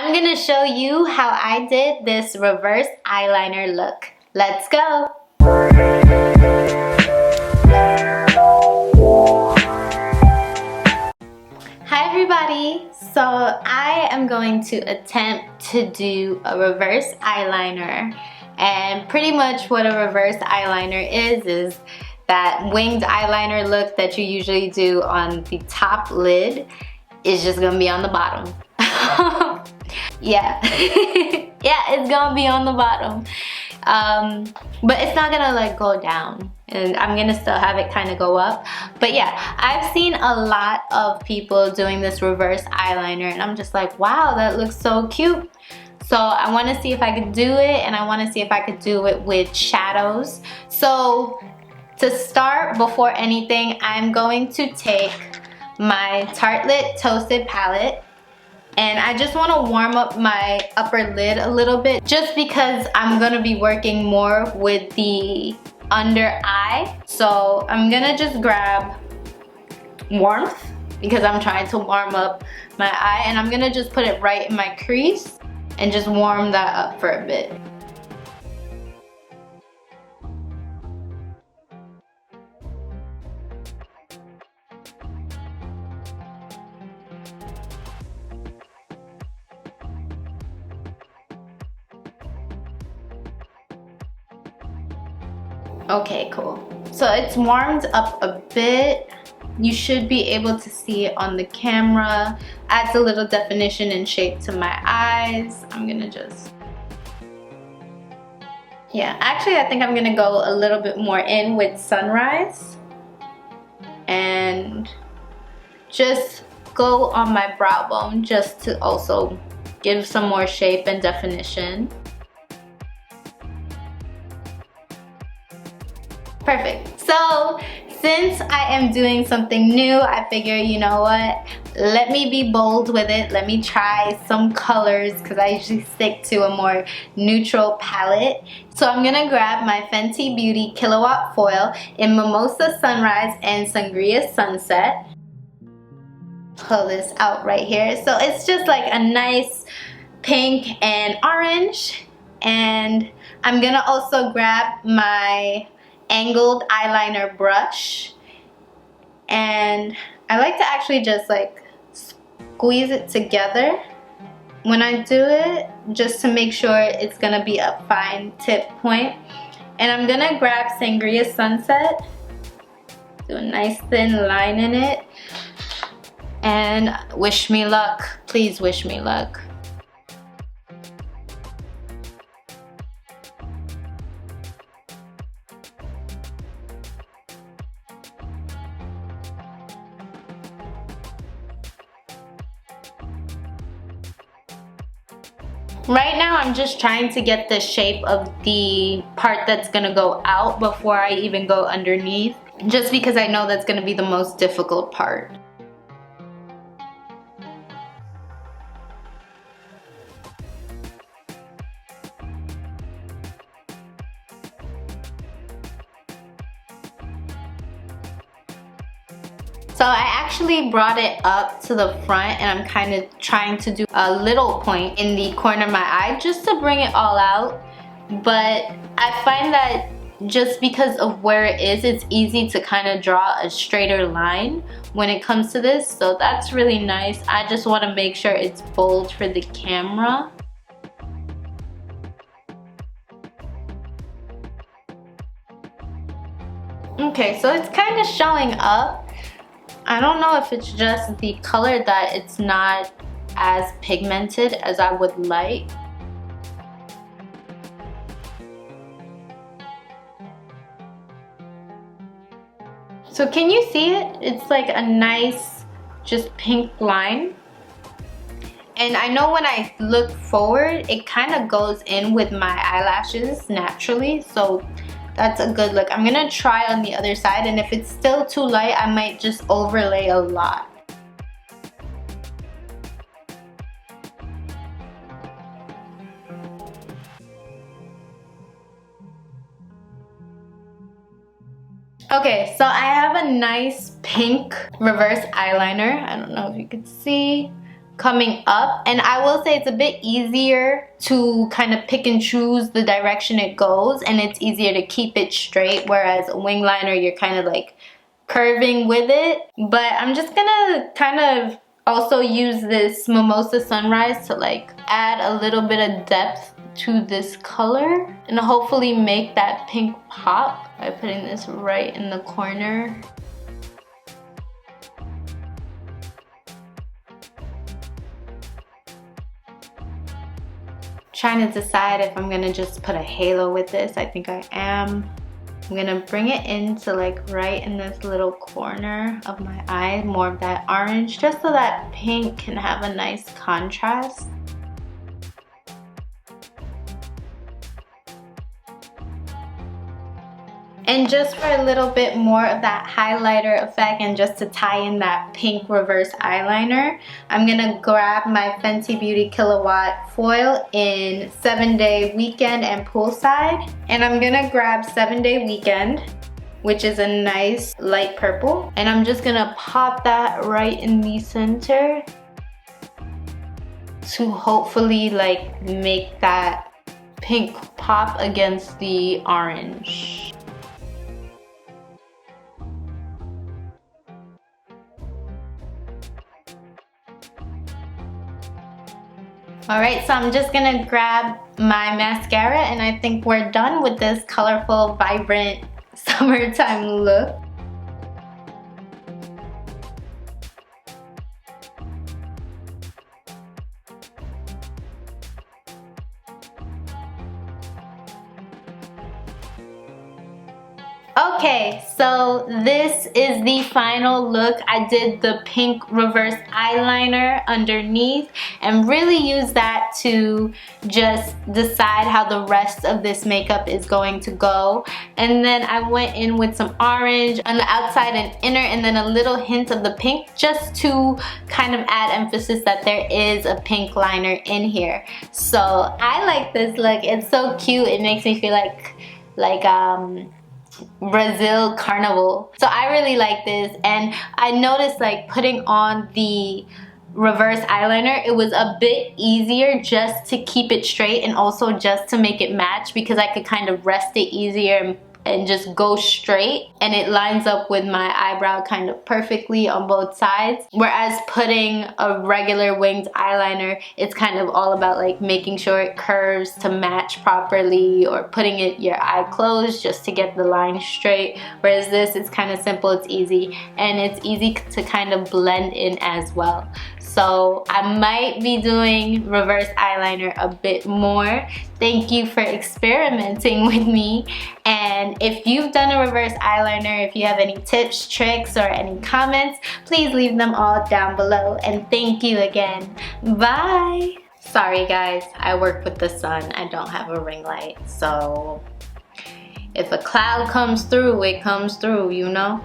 I'm gonna show you how I did this reverse eyeliner look. Let's go! Hi everybody! So I am going to attempt to do a reverse eyeliner, and pretty much what a reverse eyeliner is that winged eyeliner look that you usually do on the top lid is just gonna be on the bottom. Yeah. Yeah, it's gonna be on the bottom. But it's not gonna like go down, and I'm gonna still have it kind of go up. But yeah, I've seen a lot of people doing this reverse eyeliner, and I'm just like, wow, that looks so cute. So I want to see if I could do it, and I want to see if I could do it with shadows. So to start, before anything, I'm going to take my Tartelette Toasted palette, and I just want to warm up my upper lid a little bit, just because I'm going to be working more with the under eye. So I'm going to just grab warmth, because I'm trying to warm up my eye, and I'm going to just put it right in my crease and just warm that up for a bit. Okay, cool. So it's warmed up a bit. You should be able to see it on the camera. Adds a little definition and shape to my eyes. I'm gonna just... Yeah, actually I think I'm gonna go a little bit more in with Sunrise. And just go on my brow bone just to also give some more shape and definition. Perfect. So since I am doing something new, I figure, you know what, let me be bold with it. Let me try some colors, because I usually stick to a more neutral palette. So I'm gonna grab my Fenty Beauty Killawatt Foil in Mimosa Sunrise and Sangria Sunset. Pull this out right here. So it's just like a nice pink and orange. And I'm gonna also grab my angled eyeliner brush, and I like to actually just like squeeze it together when I do it, just to make sure it's gonna be a fine tip point. And I'm gonna grab Sangria Sunset, do a nice thin line in it, and wish me luck. Please wish me luck. Right now I'm just trying to get the shape of the part that's gonna go out before I even go underneath, just because I know that's gonna be the most difficult part. So I actually brought it up to the front, and I'm kind of trying to do a little point in the corner of my eye just to bring it all out. But I find that just because of where it is, it's easy to kind of draw a straighter line when it comes to this. So that's really nice. I just want to make sure it's bold for the camera. Okay, so it's kind of showing up. I don't know if it's just the color that it's not as pigmented as I would like. So can you see it? It's like a nice, just pink line. And I know when I look forward, it kind of goes in with my eyelashes naturally. So that's a good look. I'm gonna try on the other side, and if it's still too light, I might just overlay a lot. Okay, so I have a nice pink reverse eyeliner. I don't know if you could see. coming up, and I will say it's a bit easier to kind of pick and choose the direction it goes, and it's easier to keep it straight, whereas a wing liner you're kind of like curving with it. But I'm just gonna kind of also use this Mimosa Sunrise to like add a little bit of depth to this color and hopefully make that pink pop by putting this right in the corner. Trying to decide if I'm gonna just put a halo with this. I think I am. I'm gonna bring it into like right in this little corner of my eye, more of that orange, just so that pink can have a nice contrast. And just for a little bit more of that highlighter effect and just to tie in that pink reverse eyeliner, I'm gonna grab my Fenty Beauty Killawatt foil in 7-Day Weekend and Poolside. And I'm gonna grab 7-Day Weekend, which is a nice light purple. And I'm just gonna pop that right in the center to hopefully like make that pink pop against the orange. Alright, so I'm just gonna grab my mascara and I think we're done with this colorful, vibrant summertime look. Okay, so this is the final look. I did the pink reverse eyeliner underneath and really use that to just decide how the rest of this makeup is going to go. And then I went in with some orange on the outside and inner, and then a little hint of the pink just to kind of add emphasis that there is a pink liner in here. So I like this look. It's so cute. It makes me feel like Brazil carnival. So I really like this, and I noticed like putting on the reverse eyeliner, it was a bit easier just to keep it straight and also just to make it match, because I could kind of rest it easier and just go straight, and it lines up with my eyebrow kind of perfectly on both sides. Whereas putting a regular winged eyeliner, it's kind of all about like making sure it curves to match properly, or putting it your eye closed just to get the line straight. Whereas this, it's kind of simple, it's easy, and it's easy to kind of blend in as well. So I might be doing reverse eyeliner a bit more. Thank you for experimenting with me. And if you've done a reverse eyeliner, if you have any tips, tricks, or any comments, please leave them all down below. And thank you again. Bye. Sorry guys, I work with the sun. I don't have a ring light. So if a cloud comes through, it comes through, you know?